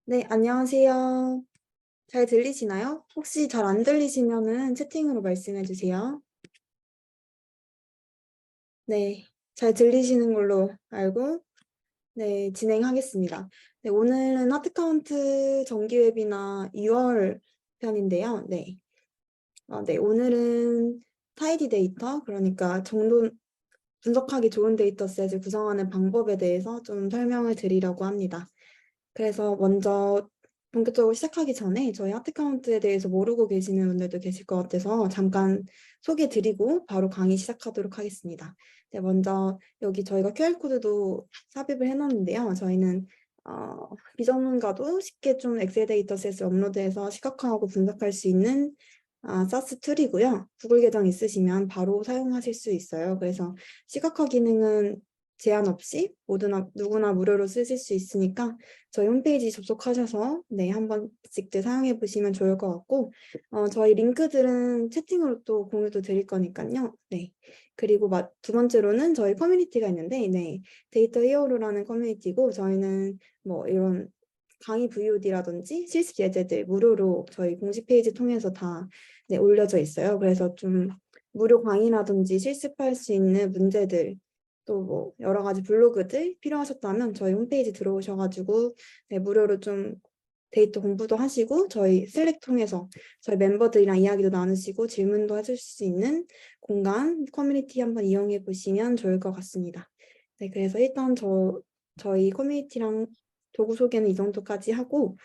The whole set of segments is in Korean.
네, 안녕하세요. 잘 들리시나요? 혹시 잘 안 들리시면은 채팅으로 말씀해 주세요. 네, 잘 들리시는 걸로 알고 네, 진행하겠습니다. 네, 오늘은 하트카운트 정기 웨비나 2월 편인데요. 네. 네, 오늘은 타이디 데이터, 그러니까 정도 분석하기 좋은 데이터셋을 구성하는 방법에 대해서 좀 설명을 드리려고 합니다. 그래서 먼저 본격적으로 시작하기 전에 저희 하트카운트에 대해서 모르고 계시는 분들도 계실 것 같아서 잠깐 소개 드리고 바로 강의 시작하도록 하겠습니다. 네, 먼저 여기 저희가 QR코드도 삽입을 해놨는데요. 저희는 비전문가도 쉽게 좀 엑셀 데이터셋을 업로드해서 시각화하고 분석할 수 있는 사스 툴이고요. 구글 계정 있으시면 바로 사용하실 수 있어요. 그래서 시각화 기능은 제한 없이 누구나 무료로 쓰실 수 있으니까 저희 홈페이지 접속하셔서 네, 한 번씩들 사용해 보시면 좋을 것 같고 저희 링크들은 채팅으로 또 공유도 드릴 거니까요. 네. 그리고 두 번째로는 저희 커뮤니티가 있는데 네, 데이터 히어로라는 커뮤니티고 저희는 뭐 이런 강의 VOD라든지 실습 예제들 무료로 저희 공식 페이지 통해서 다 네, 올려져 있어요. 그래서 좀 무료 강의라든지 실습할 수 있는 문제들 또 뭐 여러 가지 블로그들 필요하셨다면 저희 홈페이지 들어오셔가지고 네, 무료로 좀 데이터 공부도 하시고 저희 슬랙 통해서 저희 멤버들이랑 이야기도 나누시고 질문도 하실 수 있는 공간 커뮤니티 한번 이용해 보시면 좋을 것 같습니다. 네, 그래서 일단 저희 커뮤니티랑 도구 소개는 이 정도까지 하고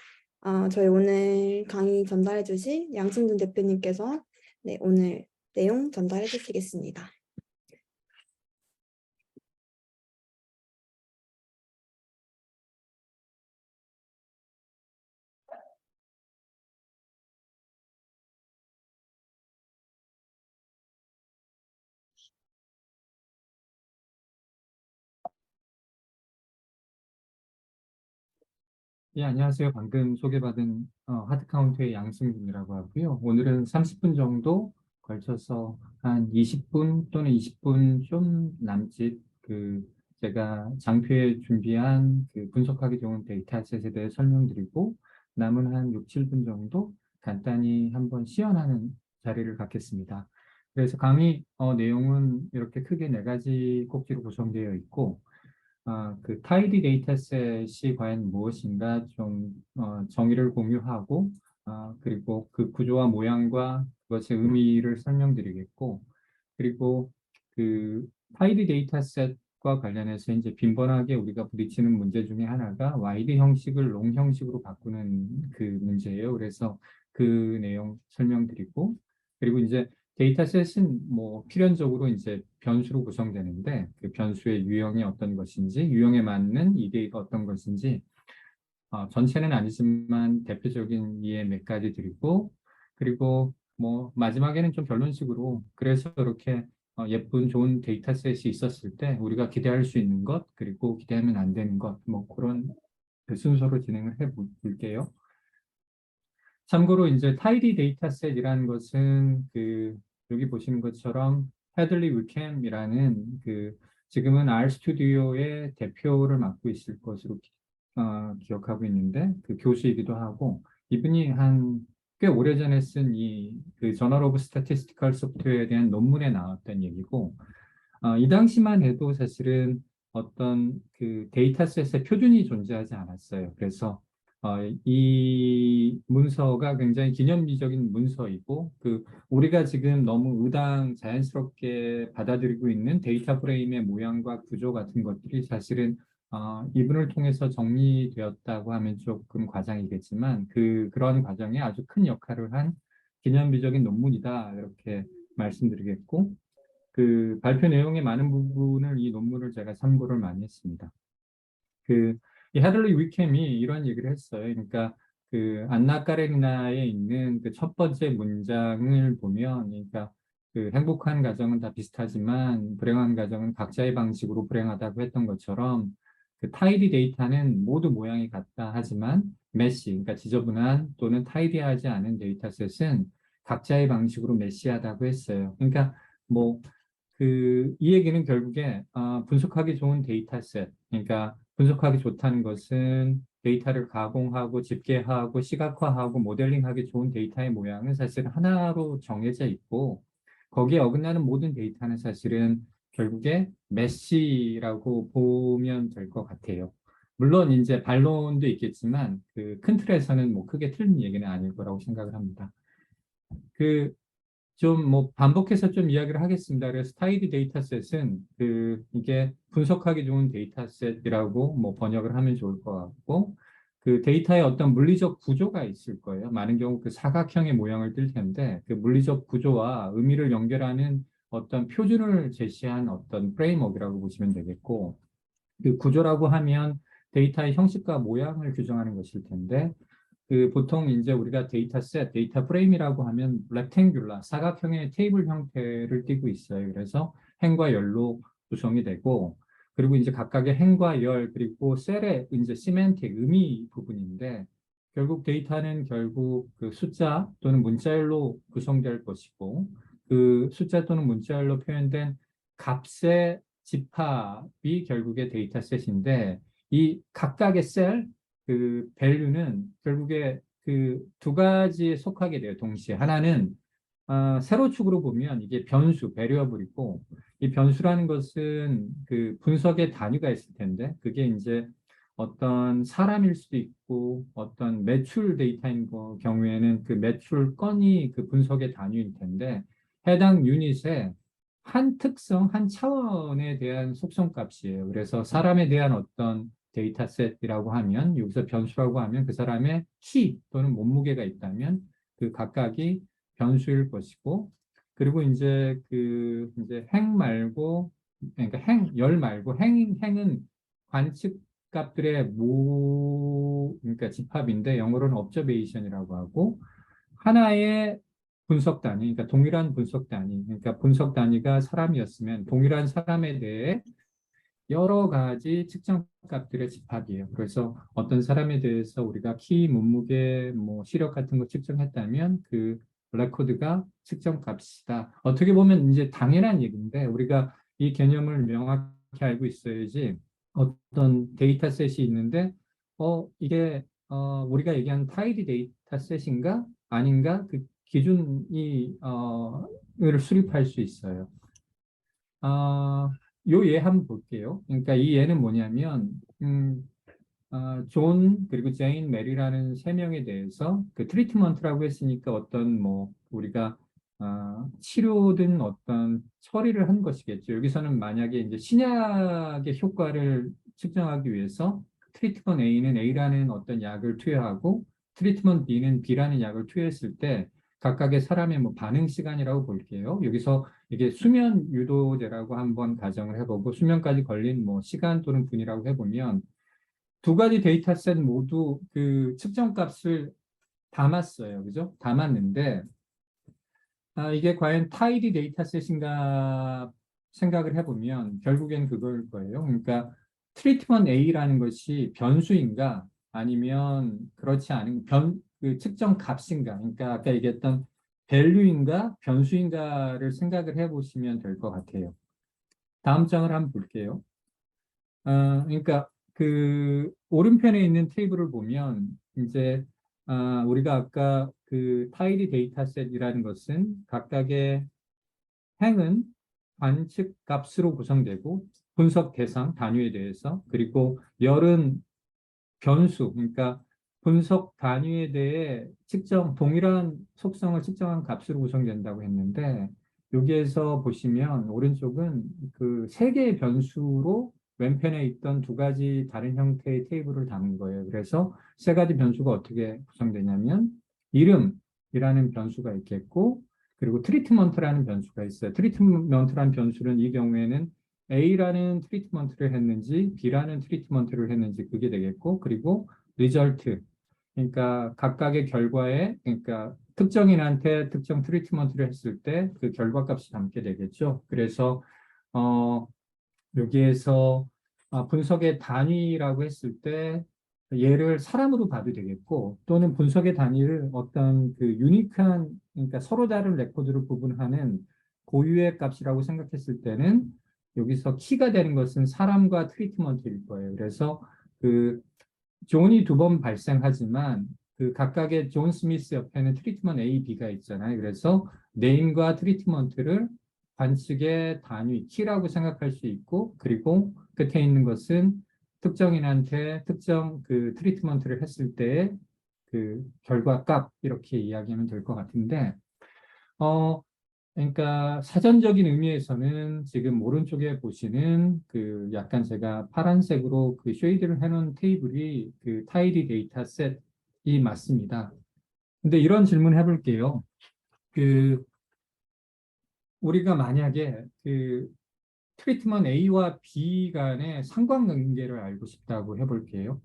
저희 오늘 강의 전달해 주실 양승준 대표님께서 네, 오늘 내용 전달해 주시겠습니다. 예, 안녕하세요. 방금 소개받은 하드카운트의 양승준이라고 하고요. 오늘은 30분 정도 걸쳐서 한 20분 또는 20분 좀 남짓 제가 장표에 준비한 분석하기 좋은 데이터셋에 대해 설명드리고 남은 한 6, 7분 정도 간단히 한번 시연하는 자리를 갖겠습니다. 그래서 강의 내용은 이렇게 크게 네 가지 꼭지로 구성되어 있고 타이디 데이터셋이 과연 무엇인가 좀 정의를 공유하고 그리고 그 구조와 모양과 그것의 의미를 설명드리겠고 그리고 타이디 데이터셋과 관련해서 이제 빈번하게 우리가 부딪히는 문제 중에 하나가 와이드 형식을 롱 형식으로 바꾸는 그 문제예요. 그래서 그 내용 설명드리고 그리고 이제 데이터셋은 뭐 필연적으로 이제 변수로 구성되는데 그 변수의 유형이 어떤 것인지 유형에 맞는 이데이가 어떤 것인지 전체는 아니지만 대표적인 이해 몇 가지 드리고 그리고 뭐 마지막에는 좀 결론식으로 그래서 이렇게 예쁜 좋은 데이터셋이 있었을 때 우리가 기대할 수 있는 것 그리고 기대하면 안 되는 것 뭐 그런 그 순서로 진행을 해 볼게요. 참고로 이제 타이디 데이터셋이라는 것은 여기 보시는 것처럼 헤들리 위켐이라는 지금은 RStudi오의 대표를 맡고 있을 것으로 기억하고 있는데 그 교수이기도 하고 이분이 한 꽤 오래전에 쓴 저널 오브 스태티스티컬 소프트웨어에 대한 논문에 나왔던 얘기고 이 당시만 해도 사실은 어떤 데이터셋의 표준이 존재하지 않았어요. 그래서 이 문서가 굉장히 기념비적인 문서이고 우리가 지금 너무 자연스럽게 받아들이고 있는 데이터 프레임의 모양과 구조 같은 것들이 사실은 이분을 통해서 정리되었다고 하면 조금 과장이겠지만 그런 과정에 아주 큰 역할을 한 기념비적인 논문이다 이렇게 말씀드리겠고 발표 내용의 많은 부분을 이 논문을 제가 참고를 많이 했습니다. 이 헤들리 위켐이 이런 얘기를 했어요. 그러니까 안나 까레니나에 있는 그 첫 번째 문장을 보면, 그러니까 행복한 가정은 다 비슷하지만 불행한 가정은 각자의 방식으로 불행하다고 했던 것처럼 타이디 데이터는 모두 모양이 같다 하지만 메시, 그러니까 지저분한 또는 타이디하지 않은 데이터셋은 각자의 방식으로 메시하다고 했어요. 그러니까 뭐 이 얘기는 결국에 분석하기 좋은 데이터셋, 그러니까 분석하기 좋다는 것은 데이터를 가공하고 집계하고 시각화하고 모델링하기 좋은 데이터의 모양은 사실 하나로 정해져 있고 거기에 어긋나는 모든 데이터는 사실은 결국에 메시라고 보면 될 것 같아요. 물론 이제 반론도 있겠지만 그 큰 틀에서는 뭐 크게 틀린 얘기는 아닐 거라고 생각을 합니다. 그 좀 뭐 반복해서 좀 이야기를 하겠습니다. 그래서 타이디 데이터셋은 그 이게 분석하기 좋은 데이터셋이라고 뭐 번역을 하면 좋을 것 같고 그 데이터에 어떤 물리적 구조가 있을 거예요. 많은 경우 그 사각형의 모양을 띌 텐데 그 물리적 구조와 의미를 연결하는 어떤 표준을 제시한 어떤 프레임워크라고 보시면 되겠고 그 구조라고 하면 데이터의 형식과 모양을 규정하는 것일 텐데 그 보통 이제 우리가 데이터셋, 데이터 프레임이라고 하면 렉탱귤라, 사각형의 테이블 형태를 띠고 있어요. 그래서 행과 열로 구성이 되고 그리고 이제 각각의 행과 열 그리고 셀의 이제 시멘틱, 의미 부분인데 결국 데이터는 결국 그 숫자 또는 문자열로 구성될 것이고 그 숫자 또는 문자열로 표현된 값의 집합이 결국에 데이터셋인데 이 각각의 셀, 그 밸류는 결국에 그 두 가지에 속하게 돼요. 동시에 하나는 세로축으로 보면 이게 변수, 베리어블이고 이 변수라는 것은 그 분석의 단위가 있을 텐데 그게 이제 어떤 사람일 수도 있고 어떤 매출 데이터인 경우에는 그 매출 건이 그 분석의 단위일 텐데 해당 유닛에 한 특성, 한 차원에 대한 속성값이에요. 그래서 사람에 대한 어떤 데이터셋이라고 하면 여기서 변수라고 하면 그 사람의 키 또는 몸무게가 있다면 그 각각이 변수일 것이고 그리고 이제 그 이제 행 말고 그러니까 열 말고 행은 관측 값들의 그러니까 집합인데 영어로는 observation이라고 하고 하나의 분석 단위, 그러니까 동일한 분석 단위, 그러니까 분석 단위가 사람이었으면 동일한 사람에 대해 여러 가지 측정 값들의 집합이에요. 그래서 어떤 사람에 대해서 우리가 키, 몸무게, 뭐 시력 같은 거 측정했다면 그 레코드가 측정 값이다. 어떻게 보면 이제 당연한 얘기인데 우리가 이 개념을 명확히 알고 있어야지 어떤 데이터셋이 있는데 이게 우리가 얘기하는 타이디 데이터셋인가 아닌가 그 기준이 를 수립할 수 있어요. 요 예 한번 볼게요. 그러니까 이 예는 뭐냐면, 존, 그리고 제인, 메리라는 세 명에 대해서 그 트리트먼트라고 했으니까 어떤 뭐, 우리가, 치료든 어떤 처리를 한 것이겠죠. 여기서는 만약에 이제 신약의 효과를 측정하기 위해서 트리트먼트 A는 A라는 어떤 약을 투여하고 트리트먼트 B는 B라는 약을 투여했을 때 각각의 사람의 뭐 반응 시간이라고 볼게요. 여기서 이게 수면 유도제라고 한번 가정을 해보고 수면까지 걸린 뭐 시간 또는 분이라고 해보면 두 가지 데이터셋 모두 그 측정 값을 담았어요. 그죠? 담았는데 이게 과연 타이디 데이터셋인가 생각을 해보면 결국엔 그걸 거예요. 그러니까 트리트먼트 A라는 것이 변수인가 아니면 그렇지 않은 그 측정 값인가. 그러니까 아까 얘기했던 밸류인가 변수인가를 생각을 해보시면 될 것 같아요. 다음 장을 한번 볼게요. 그러니까 그 오른편에 있는 테이블을 보면 이제 우리가 아까 그 타이디 데이터셋이라는 것은 각각의 행은 관측 값으로 구성되고 분석 대상 단위에 대해서 그리고 열은 변수 그러니까 분석 단위에 대해 동일한 속성을 측정한 값으로 구성된다고 했는데 여기에서 보시면 오른쪽은 그 세 개의 변수로 왼편에 있던 두 가지 다른 형태의 테이블을 담은 거예요. 그래서 세 가지 변수가 어떻게 구성되냐면 이름이라는 변수가 있겠고 그리고 트리트먼트라는 변수가 있어요. 트리트먼트라는 변수는 이 경우에는 A라는 트리트먼트를 했는지 B라는 트리트먼트를 했는지 그게 되겠고 그리고 리절트 그러니까 각각의 결과에 그러니까 특정인한테 특정 트리트먼트를 했을 때 그 결과값이 담게 되겠죠. 그래서 어, 여기에서 분석의 단위라고 했을 때 얘를 사람으로 봐도 되겠고 또는 분석의 단위를 어떤 그 유니크한 그러니까 서로 다른 레코드를 구분하는 고유의 값이라고 생각했을 때는 여기서 키가 되는 것은 사람과 트리트먼트일 거예요. 그래서 그 존이 두 번 발생하지만 그 각각의 존 스미스 옆에는 트리트먼트 A, B가 있잖아요. 그래서 네임과 트리트먼트를 관측의 단위, 키라고 생각할 수 있고, 그리고 끝에 있는 것은 특정인한테 특정 그 트리트먼트를 했을 때의 그 결과값 이렇게 이야기하면 될 것 같은데, 어, 그러니까 사전적인 의미에서는 지금 오른쪽에 보시는 그 약간 제가 파란색으로 그 쉐이드를 해놓은 테이블이 그 타이디 데이터 셋이 맞습니다. 근데 이런 질문 해볼게요. 그 우리가 만약에 그 트리트먼트 A와 B 간의 상관관계를 알고 싶다고 해볼게요.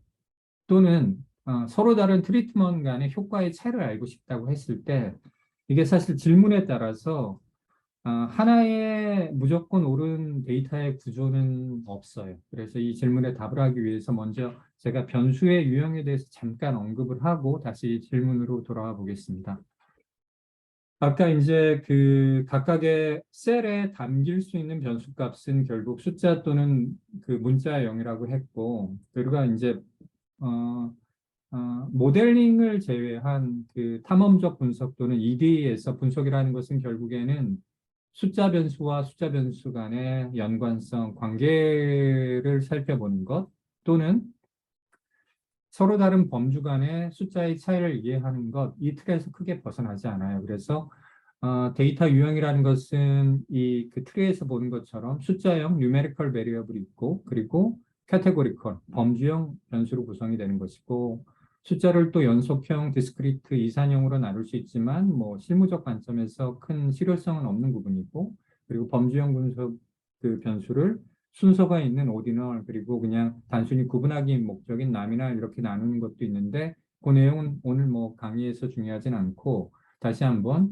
또는 서로 다른 트리트먼트 간의 효과의 차이를 알고 싶다고 했을 때 이게 사실 질문에 따라서 하나의 무조건 옳은 데이터의 구조는 없어요. 그래서 이 질문에 답을 하기 위해서 먼저 제가 변수의 유형에 대해서 잠깐 언급을 하고 다시 질문으로 돌아와 보겠습니다. 아까 이제 그 각각의 셀에 담길 수 있는 변수 값은 결국 숫자 또는 그 문자 0이라고 했고, 그리고 이제 어, 모델링을 제외한 그 탐험적 분석 또는 ED에서 분석이라는 것은 결국에는 숫자 변수와 숫자 변수 간의 연관성, 관계를 살펴보는 것 또는 서로 다른 범주 간의 숫자의 차이를 이해하는 것, 이 틀에서 크게 벗어나지 않아요. 그래서 데이터 유형이라는 것은 이 그 트리에서 보는 것처럼 숫자형 numerical variable이 있고 그리고 categorical 범주형 변수로 구성이 되는 것이고 숫자를 또 연속형, 디스크리트, 이산형으로 나눌 수 있지만 뭐 실무적 관점에서 큰 실효성은 없는 부분이고 그리고 범주형 분석 그 변수를 순서가 있는 오디널 그리고 그냥 단순히 구분하기 목적인 나미날 이렇게 나누는 것도 있는데 그 내용은 오늘 뭐 강의에서 중요하진 않고 다시 한번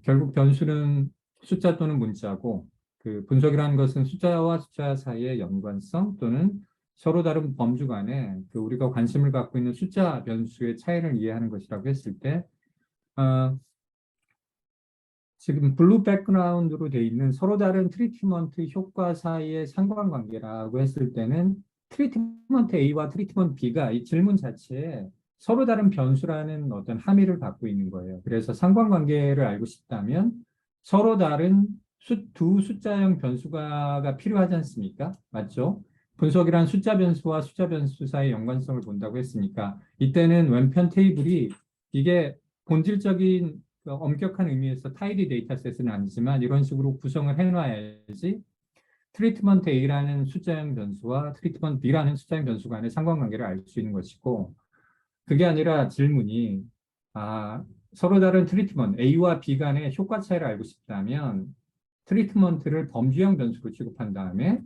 결국 변수는 숫자 또는 문자고 그 분석이라는 것은 숫자와 숫자 사이의 연관성 또는 서로 다른 범주 간에 그 우리가 관심을 갖고 있는 숫자 변수의 차이를 이해하는 것이라고 했을 때 어, 지금 블루 백그라운드로 되어 있는 서로 다른 트리트먼트 효과 사이의 상관관계라고 했을 때는 트리트먼트 A와 트리트먼트 B가 이 질문 자체에 서로 다른 변수라는 어떤 함의를 갖고 있는 거예요. 그래서 상관관계를 알고 싶다면 서로 다른 두 숫자형 변수가 필요하지 않습니까? 맞죠? 분석이란 숫자 변수와 숫자 변수 사이의 연관성을 본다고 했으니까 이때는 왼편 테이블이 이게 본질적인 엄격한 의미에서 타이디 데이터셋은 아니지만 이런 식으로 구성을 해놔야지 트리트먼트 A라는 숫자형 변수와 트리트먼트 B라는 숫자형 변수 간의 상관관계를 알 수 있는 것이고 그게 아니라 질문이 서로 다른 트리트먼트 A와 B 간의 효과 차이를 알고 싶다면 트리트먼트를 범주형 변수로 취급한 다음에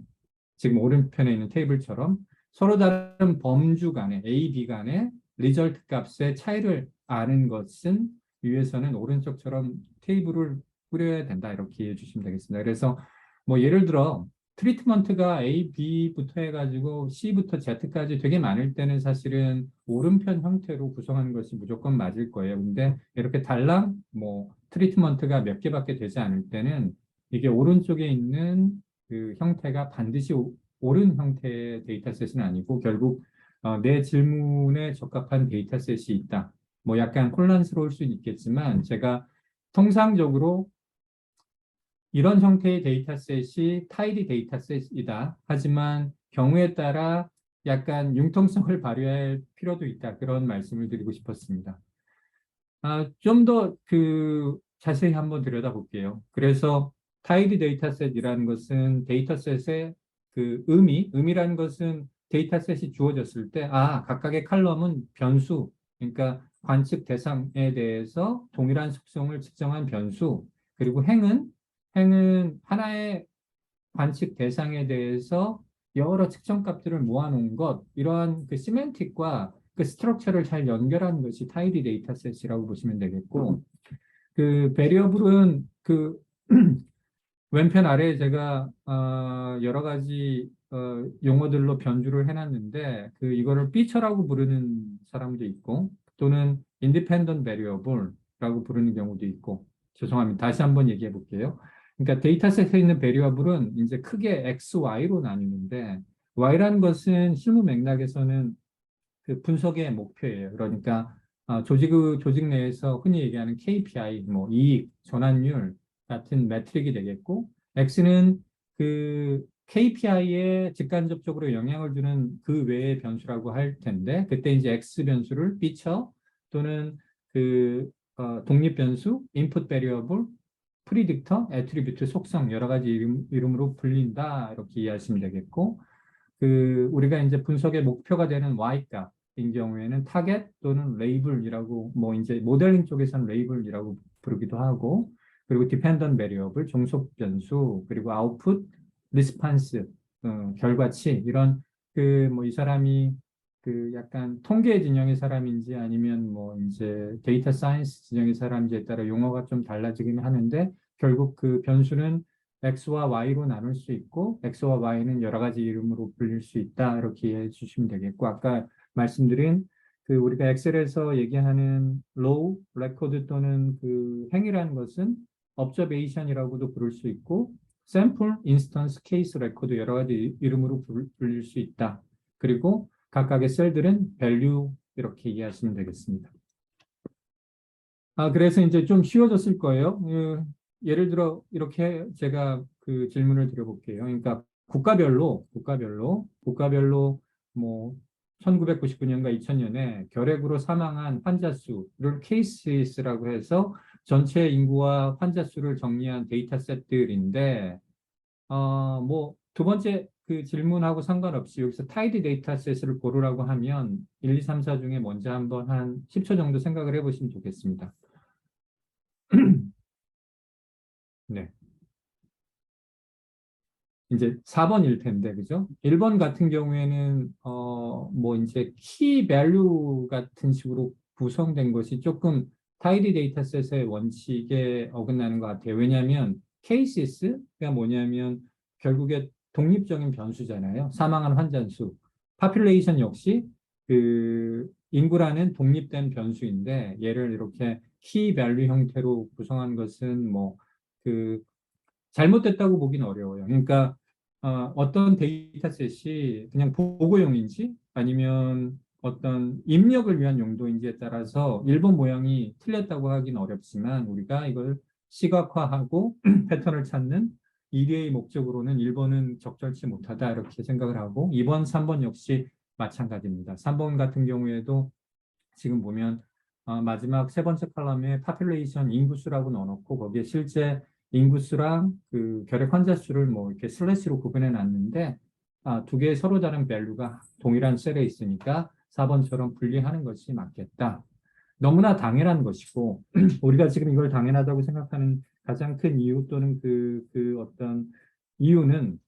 지금 오른편에 있는 테이블처럼 서로 다른 범주 간의 A, B 간의 리절트 값의 차이를 아는 것은 위에서는 오른쪽처럼 테이블을 꾸려야 된다 이렇게 이해해 주시면 되겠습니다. 그래서 뭐 예를 들어 트리트먼트가 A, B부터 해가지고 C부터 Z까지 되게 많을 때는 사실은 오른편 형태로 구성하는 것이 무조건 맞을 거예요. 근데 이렇게 달랑 뭐 트리트먼트가 몇 개밖에 되지 않을 때는 이게 오른쪽에 있는 그 형태가 반드시 옳은 형태의 데이터셋은 아니고 결국 내 질문에 적합한 데이터셋이 있다. 뭐 약간 혼란스러울 수 있겠지만 제가 통상적으로 이런 형태의 데이터셋이 타이디 데이터셋이다. 하지만 경우에 따라 약간 융통성을 발휘할 필요도 있다. 그런 말씀을 드리고 싶었습니다. 좀 더 자세히 한번 들여다볼게요. 그래서 타이디 데이터셋이라는 것은 데이터셋의 그 의미라는 것은 데이터셋이 주어졌을 때, 각각의 칼럼은 변수, 그러니까 관측 대상에 대해서 동일한 속성을 측정한 변수, 그리고 행은 하나의 관측 대상에 대해서 여러 측정 값들을 모아놓은 것, 이러한 그 시멘틱과 그 스트럭처를 잘 연결하는 것이 타이디 데이터셋이라고 보시면 되겠고, 그 베리어블은 그 왼편 아래에 제가 여러 가지 용어들로 변주를 해놨는데 이거를 피처라고 부르는 사람도 있고 또는 인디펜던트 베리어블라고 부르는 경우도 있고 죄송합니다. 다시 한번 얘기해 볼게요. 그러니까 데이터셋에 있는 베리어블은 이제 크게 X, Y로 나뉘는데 Y라는 것은 실무 맥락에서는 그 분석의 목표예요. 그러니까 조직 내에서 흔히 얘기하는 KPI, 뭐 이익, 전환율 같은 매트릭이 되겠고, X는 그 KPI에 직간접적으로 영향을 주는 그 외의 변수라고 할 텐데, 그때 이제 X 변수를 피처 또는 그 독립 변수, 인풋 베리어블, 프리딕터, 애트리뷰트, 속성 여러 가지 이름으로 불린다 이렇게 이해하시면 되겠고, 그 우리가 이제 분석의 목표가 되는 Y값인 경우에는 타겟 또는 레이블이라고 뭐 이제 모델링 쪽에서는 레이블이라고 부르기도 하고 그리고 디펜던트 베리어블 종속 변수 그리고 아웃풋 리스판스 결과치 이런 그 뭐 이 사람이 그 약간 통계 진영의 사람인지 아니면 뭐 이제 데이터 사이언스 진영의 사람인지에 따라 용어가 좀 달라지긴 하는데 결국 그 변수는 X와 Y로 나눌 수 있고 X와 Y는 여러 가지 이름으로 불릴 수 있다 이렇게 이해해 주시면 되겠고 아까 말씀드린 그 우리가 엑셀에서 얘기하는 로우 레코드 또는 그 행위라는 것은 observation이라고도 부를 수 있고 샘플, 인스턴스, 케이스 레코드 여러 가지 이름으로 불릴 수 있다. 그리고 각각의 셀들은 value 이렇게 이해하시면 되겠습니다. 그래서 이제 좀 쉬워졌을 거예요. 예를 들어 이렇게 제가 그 질문을 드려볼게요. 그러니까 국가별로 뭐 1999년과 2000년에 결핵으로 사망한 환자 수를 케이스라고 해서 전체 인구와 환자 수를 정리한 데이터셋들인데 뭐 두 번째 그 질문하고 상관없이 여기서 타이드 데이터셋을 고르라고 하면 1, 2, 3, 4 중에 먼저 한번 한 10초 정도 생각을 해보시면 좋겠습니다. 네. 이제 4번일 텐데, 그죠? 1번 같은 경우에는, 뭐 이제 키 밸류 같은 식으로 구성된 것이 조금 타이디 데이터셋의 원칙에 어긋나는 것 같아요. 왜냐하면 케이시스가 뭐냐면 결국에 독립적인 변수잖아요. 사망한 환자 수. 파퓰레이션 역시 그 인구라는 독립된 변수인데 얘를 이렇게 키 밸류 형태로 구성한 것은 뭐그 잘못됐다고 보긴 어려워요. 그러니까 어떤 데이터셋이 그냥 보고용인지 아니면 어떤 입력을 위한 용도인지에 따라서 일본 모양이 틀렸다고 하긴 어렵지만 우리가 이걸 시각화하고 패턴을 찾는 EDA 목적으로는 1번은 적절치 못하다 이렇게 생각을 하고 2번, 3번 역시 마찬가지입니다. 3번 같은 경우에도 지금 보면 마지막 세 번째 칼럼에 population 인구수라고 넣어놓고 거기에 실제 인구수랑 그 결핵 환자 수를 뭐 이렇게 슬래시로 구분해 놨는데 두 개의 서로 다른 밸류가 동일한 셀에 있으니까 4번처럼 분리하는 것이 맞겠다. 너무나 당연한 것이고 우리가 지금 이걸 당연하다고 생각하는 가장 큰 이유 또는 그 어떤 이유는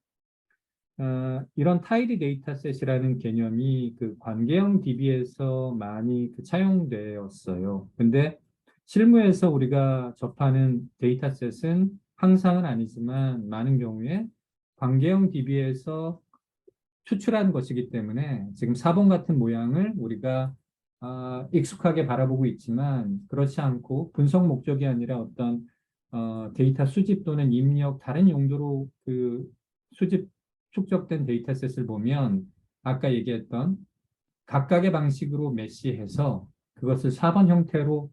이런 타이드 데이터셋이라는 개념이 그 관계형 DB에서 많이 그 차용되었어요. 근데 실무에서 우리가 접하는 데이터셋은 항상은 아니지만 많은 경우에 관계형 DB에서 추출한 것이기 때문에 지금 4번 같은 모양을 우리가 익숙하게 바라보고 있지만 그렇지 않고 분석 목적이 아니라 어떤 데이터 수집 또는 입력 다른 용도로 그 수집 축적된 데이터셋을 보면 아까 얘기했던 각각의 방식으로 메시해서 그것을 4번 형태로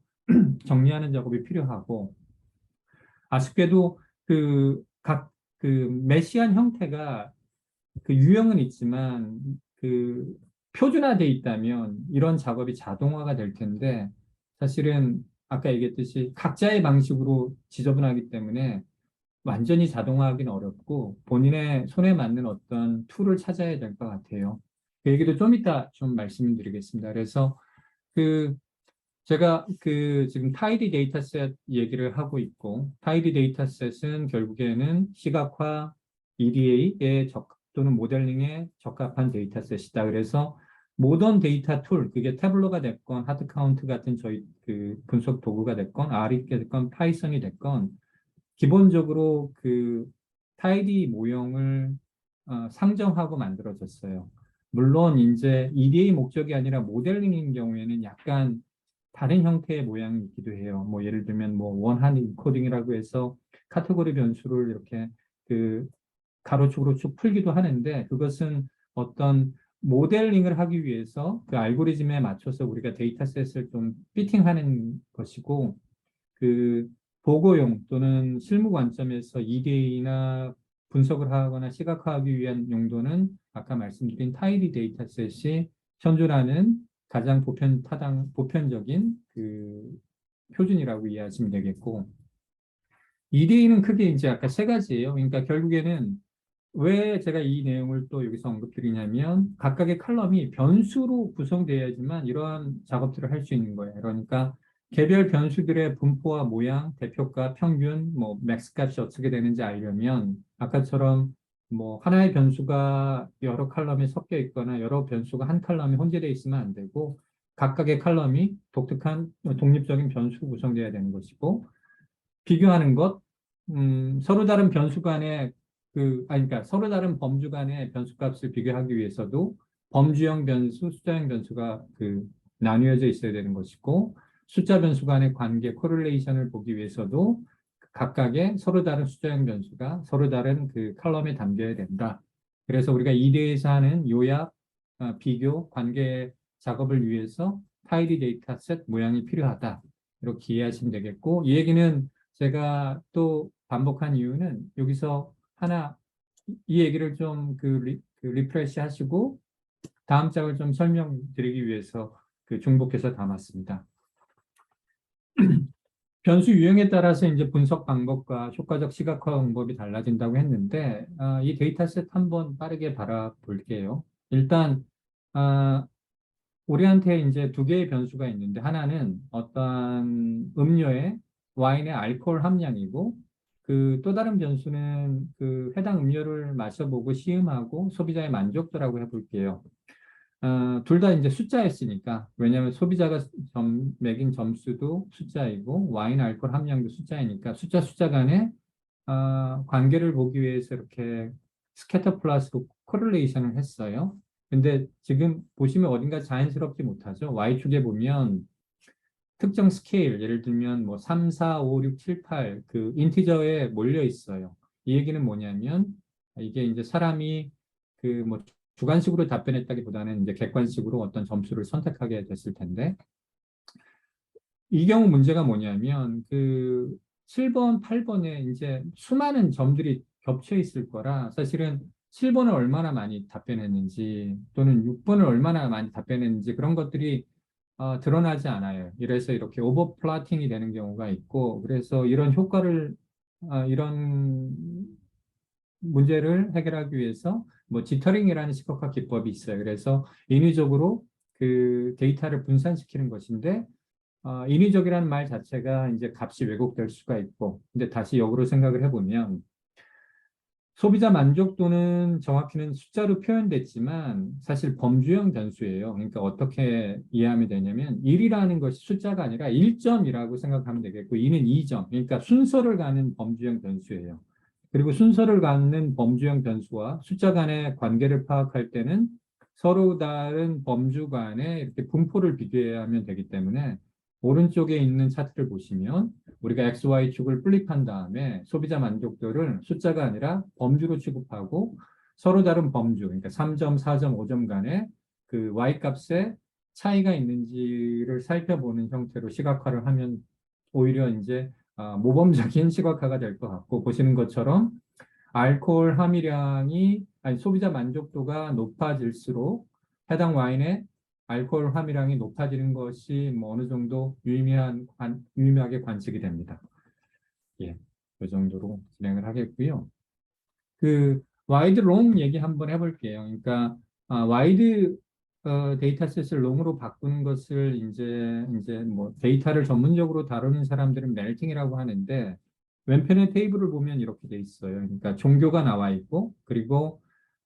정리하는 작업이 필요하고 아쉽게도 그 메시한 형태가 그 유형은 있지만 그 표준화돼 있다면 이런 작업이 자동화가 될 텐데 사실은 아까 얘기했듯이 각자의 방식으로 지저분하기 때문에 완전히 자동화하기는 어렵고 본인의 손에 맞는 어떤 툴을 찾아야 될 것 같아요. 그 얘기도 좀 이따 좀 말씀드리겠습니다. 그래서 그 제가 그 지금 타이디 데이터셋 얘기를 하고 있고 타이디 데이터셋은 결국에는 시각화 EDA에 또는 모델링에 적합한 데이터셋이다. 그래서 모던 데이터 툴, 그게 태블로가 됐건 하드 카운트 같은 저희 그 분석 도구가 됐건 R이 됐건 파이썬이 됐건 기본적으로 그 타이디 모형을 상정하고 만들어졌어요. 물론 이제 EDA 목적이 아니라 모델링인 경우에는 약간 다른 형태의 모양이 있기도 해요. 뭐 예를 들면 뭐 원한 인코딩이라고 해서 카테고리 변수를 이렇게 그 가로축으로 쭉 풀기도 하는데 그것은 어떤 모델링을 하기 위해서 그 알고리즘에 맞춰서 우리가 데이터셋을 좀 피팅하는 것이고, 그 보고용 또는 실무 관점에서 EDA나 분석을 하거나 시각화하기 위한 용도는 아까 말씀드린 타이리 데이터셋이 현존하는 가장 보편적인 그 표준이라고 이해하시면 되겠고, EDA는 크게 이제 아까 세 가지예요. 그러니까 결국에는 왜 제가 이 내용을 또 여기서 언급드리냐면 각각의 칼럼이 변수로 구성되어야지만 이러한 작업들을 할 수 있는 거예요. 그러니까 개별 변수들의 분포와 모양, 대표값, 평균, 뭐 맥스 값이 어떻게 되는지 알려면 아까처럼 뭐 하나의 변수가 여러 칼럼에 섞여 있거나 여러 변수가 한 칼럼에 혼재되어 있으면 안 되고 각각의 칼럼이 독특한 독립적인 변수로 구성되어야 되는 것이고 비교하는 것, 서로 다른 변수 간의 그러니까 서로 다른 범주 간의 변수값을 비교하기 위해서도 범주형 변수, 숫자형 변수가 나뉘어져 있어야 되는 것이고, 숫자 변수 간의 관계, 코릴레이션을 보기 위해서도 각각의 서로 다른 숫자형 변수가 서로 다른 그 컬럼에 담겨야 된다. 그래서 우리가 이대에서 하는 요약, 비교, 관계 작업을 위해서 타이리 데이터셋 모양이 필요하다. 이렇게 이해하시면 되겠고, 이 얘기는 제가 또 반복한 이유는 여기서 하나 이 얘기를 좀 리프레시 하시고 다음 장을 좀 설명드리기 위해서 중복해서 담았습니다. 변수 유형에 따라서 이제 분석 방법과 효과적 시각화 방법이 달라진다고 했는데 이 데이터셋 한번 빠르게 바라볼게요. 일단 우리한테 이제 두 개의 변수가 있는데 하나는 어떤 음료의 와인의 알코올 함량이고 또 다른 변수는 해당 음료를 마셔보고 시음하고 소비자의 만족도라고 해볼게요. 둘 다 이제 숫자였으니까 왜냐하면 소비자가 매긴 점수도 숫자이고 와인 알코올 함량도 숫자이니까 숫자 간의 관계를 보기 위해서 이렇게 스캐터 플러스로 코릴레이션을 했어요. 근데 지금 보시면 어딘가 자연스럽지 못하죠. Y축에 보면 특정 스케일, 예를 들면 뭐 3, 4, 5, 6, 7, 8 인티저에 몰려 있어요. 이 얘기는 뭐냐면 이게 이제 사람이 뭐 주관식으로 답변했다기보다는 이제 객관식으로 어떤 점수를 선택하게 됐을 텐데 이 경우 문제가 뭐냐면 7번, 8번에 이제 수많은 점들이 겹쳐 있을 거라 사실은 7번을 얼마나 많이 답변했는지 또는 6번을 얼마나 많이 답변했는지 그런 것들이 드러나지 않아요. 이래서 이렇게 오버플라팅이 되는 경우가 있고 그래서 이런 문제를 해결하기 위해서 뭐 지터링이라는 시각화 기법이 있어요. 그래서 인위적으로 데이터를 분산시키는 것인데 인위적이라는 말 자체가 이제 값이 왜곡될 수가 있고, 근데 다시 역으로 생각을 해보면, 소비자 만족도는 정확히는 숫자로 표현됐지만, 사실 범주형 변수예요. 그러니까 어떻게 이해하면 되냐면, 1이라는 것이 숫자가 아니라 1점이라고 생각하면 되겠고, 2는 2점. 그러니까 순서를 가는 범주형 변수예요. 그리고 순서를 갖는 범주형 변수와 숫자 간의 관계를 파악할 때는 서로 다른 범주 간의 이렇게 분포를 비교해야 하면 되기 때문에, 오른쪽에 있는 차트를 보시면 우리가 XY축을 플립한 다음에 소비자 만족도를 숫자가 아니라 범주로 취급하고 서로 다른 범주, 그러니까 3점, 4점, 5점 간의 Y값에 차이가 있는지를 살펴보는 형태로 시각화를 하면 오히려 이제 모범적인 시각화가 될 것 같고 보시는 것처럼 알코올 아니 소비자 만족도가 높아질수록 해당 와인의 알코올 함유량이 높아지는 것이 뭐 어느 정도 유의미하게 관측이 됩니다. 예, 그 정도로 진행을 하겠고요. 와이드 롱 얘기 한번 해볼게요. 그러니까 와이드 데이터셋을 롱으로 바꾸는 것을 이제 뭐 데이터를 전문적으로 다루는 사람들은 멜팅이라고 하는데 왼편의 테이블을 보면 이렇게 돼 있어요. 그러니까 종교가 나와 있고 그리고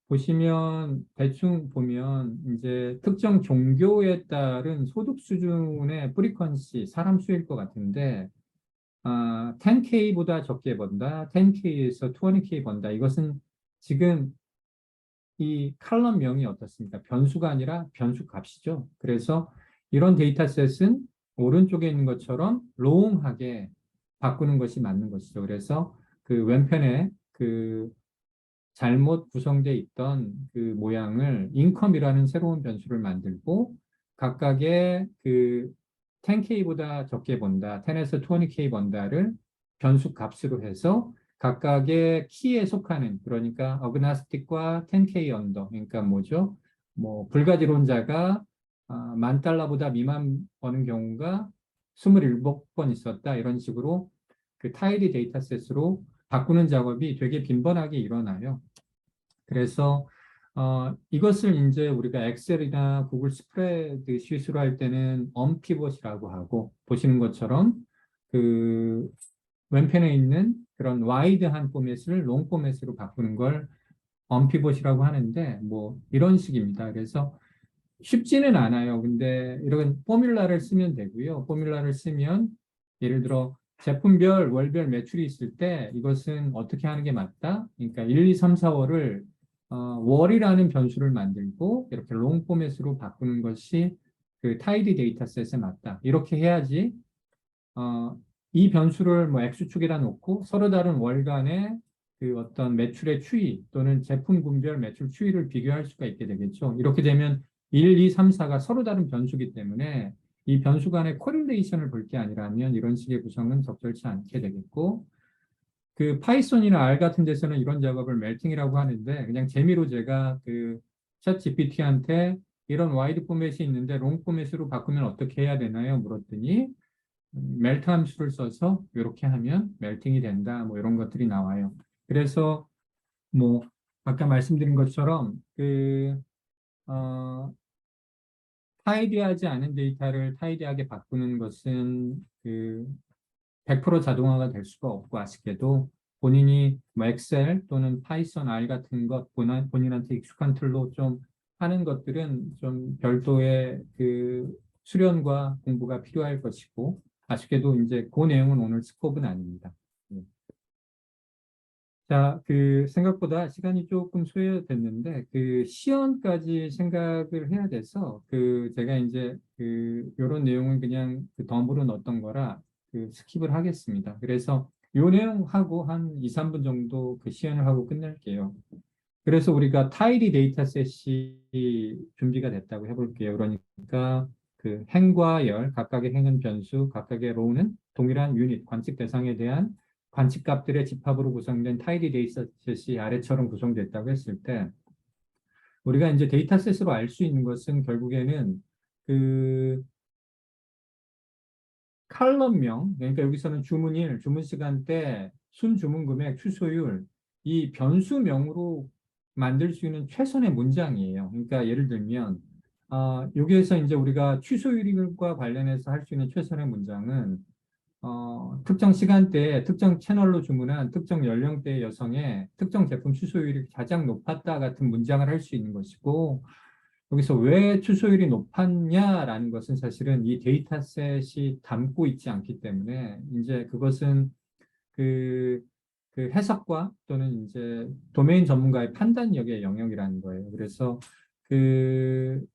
보시면 대충 보면 이제 특정 종교에 따른 소득 수준의 프리퀀시 사람 수일 것 같은데 10K보다 적게 번다, 10K에서 20K 번다. 이것은 지금 이 칼럼명이 어떻습니까? 변수가 아니라 변수 값이죠. 그래서 이런 데이터셋은 오른쪽에 있는 것처럼 롱하게 바꾸는 것이 맞는 것이죠. 그래서 왼편에 잘못 구성되어 있던 그 모양을 인컴이라는 새로운 변수를 만들고 각각의 그 10K보다 적게 번다, 10에서 20K 번다를 변수 값으로 해서 각각의 키에 속하는, 그러니까 어그나스틱과 10K 언더, 그러니까 뭐죠? 뭐 불가지론자가 $10,000보다 미만 버는 경우가 27번 있었다, 이런 식으로 그 타일리 데이터셋으로 바꾸는 작업이 되게 빈번하게 일어나요. 그래서 이것을 이제 우리가 엑셀이나 구글 스프레드 쉿으로 할 때는 언피벗이라고 하고, 보시는 것처럼 그 왼편에 있는 그런 와이드한 포맷을 롱 포맷으로 바꾸는 걸 언피벗이라고 하는데, 뭐 이런 식입니다. 그래서 쉽지는 않아요. 근데 이런 포뮬라를 쓰면 되고요. 포뮬라를 쓰면 예를 들어 제품별 월별 매출이 있을 때 이것은 어떻게 하는 게 맞다? 그러니까 1, 2, 3, 4월을 월이라는 변수를 만들고 이렇게 롱 포맷으로 바꾸는 것이 그 타이디 데이터셋에 맞다. 이렇게 해야지 이 변수를 뭐 X축에다 놓고 서로 다른 월간의 그 어떤 매출의 추이 또는 제품 군별 매출 추이를 비교할 수가 있게 되겠죠. 이렇게 되면 1, 2, 3, 4가 서로 다른 변수기 때문에 이 변수 간의 코릴레이션을 볼 게 아니라면 이런 식의 구성은 적절치 않게 되겠고, 그 파이썬이나 R 같은 데서는 이런 작업을 멜팅이라고 하는데, 그냥 재미로 제가 그 챗 GPT한테 이런 와이드 포맷이 있는데 롱 포맷으로 바꾸면 어떻게 해야 되나요? 물었더니 멜트 함수를 써서 이렇게 하면 멜팅이 된다, 뭐 이런 것들이 나와요. 그래서 뭐 아까 말씀드린 것처럼 타이디하지 않은 데이터를 타이디하게 바꾸는 것은 그 100% 자동화가 될 수가 없고, 아쉽게도 본인이 뭐 엑셀 또는 파이썬, R 같은 것 본인한테 익숙한 틀로 좀 하는 것들은 좀 별도의 그 수련과 공부가 필요할 것이고, 아쉽게도 이제 그 내용은 오늘 스코프는 아닙니다. 예. 자, 그 생각보다 시간이 조금 소요됐는데 그 시연까지 생각을 해야 돼서 그 제가 이제 그 이런 내용은 그냥 그 덤으로 넣었던 거라 그 스킵을 하겠습니다. 그래서 요 내용하고 한 2, 3분 정도 그 시연을 하고 끝낼게요. 그래서 우리가 타일이 데이터셋이 준비가 됐다고 해볼게요. 그러니까 그 행과 열, 각각의 행은 변수, 각각의 로우는 동일한 유닛, 관측 대상에 대한 관측값들의 집합으로 구성된 타일이 데이터셋이 아래처럼 구성됐다고 했을 때, 우리가 이제 데이터셋으로 알 수 있는 것은 결국에는 그 칼럼명, 그러니까 여기서는 주문일, 주문 시간대, 순주문 금액, 취소율, 이 변수명으로 만들 수 있는 최선의 문장이에요. 그러니까 예를 들면, 여기에서 이제 우리가 취소율과 관련해서 할 수 있는 최선의 문장은, 특정 시간대에 특정 채널로 주문한 특정 연령대의 여성의 특정 제품 취소율이 가장 높았다 같은 문장을 할 수 있는 것이고, 여기서 왜 추소율이 높았냐라는 것은 사실은 이 데이터셋이 담고 있지 않기 때문에 이제 그것은 그, 그 해석과 또는 이제 도메인 전문가의 판단력의 영역이라는 거예요. 그래서 그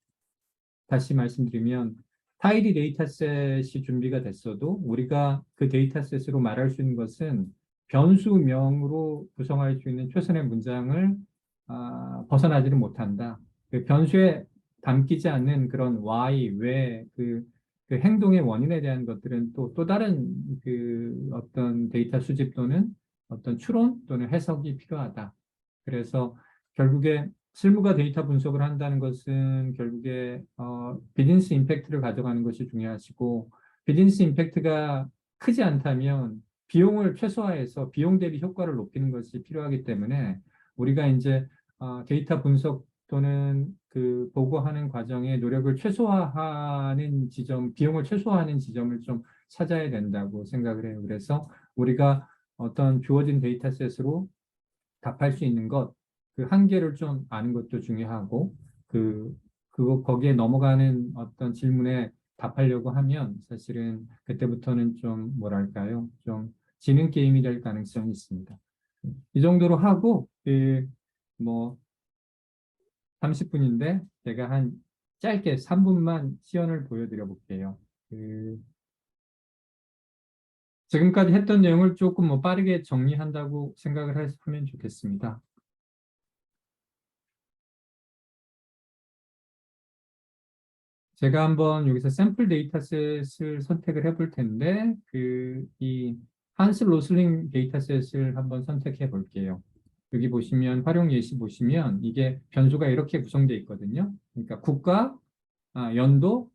다시 말씀드리면 타일이 데이터셋이 준비가 됐어도 우리가 그 데이터셋으로 말할 수 있는 것은 변수명으로 구성할 수 있는 최선의 문장을 벗어나지는 못한다. 그 변수에 담기지 않는 그런 why, 왜, 그 행동의 원인에 대한 것들은 또 다른 그 어떤 데이터 수집 또는 어떤 추론 또는 해석이 필요하다. 그래서 결국에 실무가 데이터 분석을 한다는 것은 결국에 비즈니스 임팩트를 가져가는 것이 중요하시고, 비즈니스 임팩트가 크지 않다면 비용을 최소화해서 비용 대비 효과를 높이는 것이 필요하기 때문에 우리가 이제 데이터 분석 또는 그 보고하는 과정에 노력을 최소화하는 지점, 비용을 최소화하는 지점을 좀 찾아야 된다고 생각을 해요. 그래서 우리가 어떤 주어진 데이터셋으로 답할 수 있는 것, 그 한계를 좀 아는 것도 중요하고, 거기에 넘어가는 어떤 질문에 답하려고 하면 사실은 그때부터는 좀 뭐랄까요? 좀 지능 게임이 될 가능성이 있습니다. 이 정도로 하고, 뭐, 30분인데 제가 한 짧게 3분만 시연을 보여드려 볼게요. 지금까지 했던 내용을 조금 뭐 빠르게 정리한다고 생각을 하면 좋겠습니다. 제가 한번 여기서 샘플 데이터셋을 선택을 해볼 텐데, 이 한스 로슬링 데이터셋을 한번 선택해 볼게요. 여기 보시면 활용 예시 보시면 이게 변수가 이렇게 구성되어 있거든요. 그러니까 국가, 연도,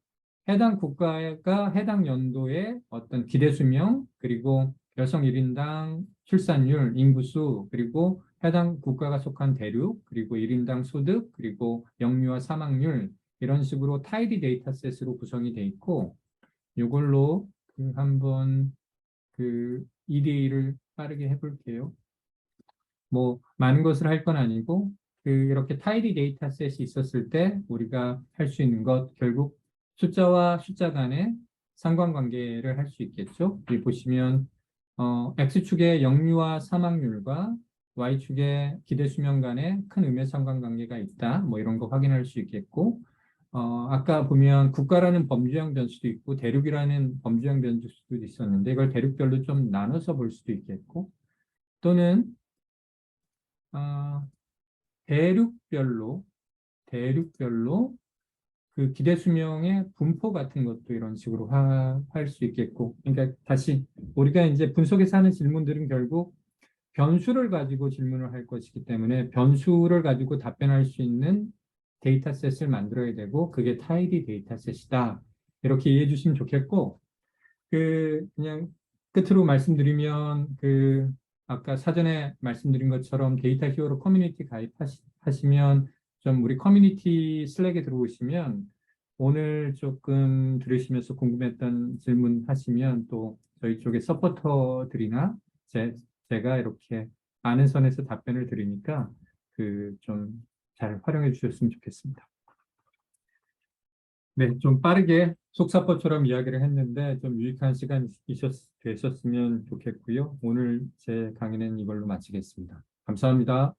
해당 국가가 해당 연도의 어떤 기대 수명, 그리고 여성 1인당 출산율, 인구수, 그리고 해당 국가가 속한 대륙, 그리고 1인당 소득, 그리고 영유아 사망률, 이런 식으로 타이디 데이터셋으로 구성이 돼 있고, 이걸로 한번 EDA를 빠르게 해볼게요. 뭐 많은 것을 할 건 아니고 이렇게 타이디 데이터셋이 있었을 때 우리가 할 수 있는 것, 결국 숫자와 숫자 간의 상관관계를 할 수 있겠죠. 여기 보시면 X축의 영유아 사망률과 Y축의 기대 수명 간의 큰 음의 상관관계가 있다. 뭐 이런 거 확인할 수 있겠고, 아까 보면 국가라는 범주형 변수도 있고 대륙이라는 범주형 변수도 있었는데 이걸 대륙별로 좀 나눠서 볼 수도 있겠고, 또는 아, 대륙별로 그 기대 수명의 분포 같은 것도 이런 식으로 할 수 있겠고, 그러니까 다시 우리가 이제 분석에서 하는 질문들은 결국 변수를 가지고 질문을 할 것이기 때문에 변수를 가지고 답변할 수 있는 데이터셋을 만들어야 되고, 그게 타이디 데이터셋이다. 이렇게 이해해 주시면 좋겠고, 그냥 끝으로 말씀드리면 아까 사전에 말씀드린 것처럼 데이터 히어로 커뮤니티 가입하시면 좀 우리 커뮤니티 슬랙에 들어오시면 오늘 조금 들으시면서 궁금했던 질문 하시면 또 저희 쪽에 서포터들이나 제가 이렇게 아는 선에서 답변을 드리니까 좀 잘 활용해 주셨으면 좋겠습니다. 네, 좀 빠르게 속사포처럼 이야기를 했는데 좀 유익한 시간이 되셨으면 좋겠고요. 오늘 제 강의는 이걸로 마치겠습니다. 감사합니다.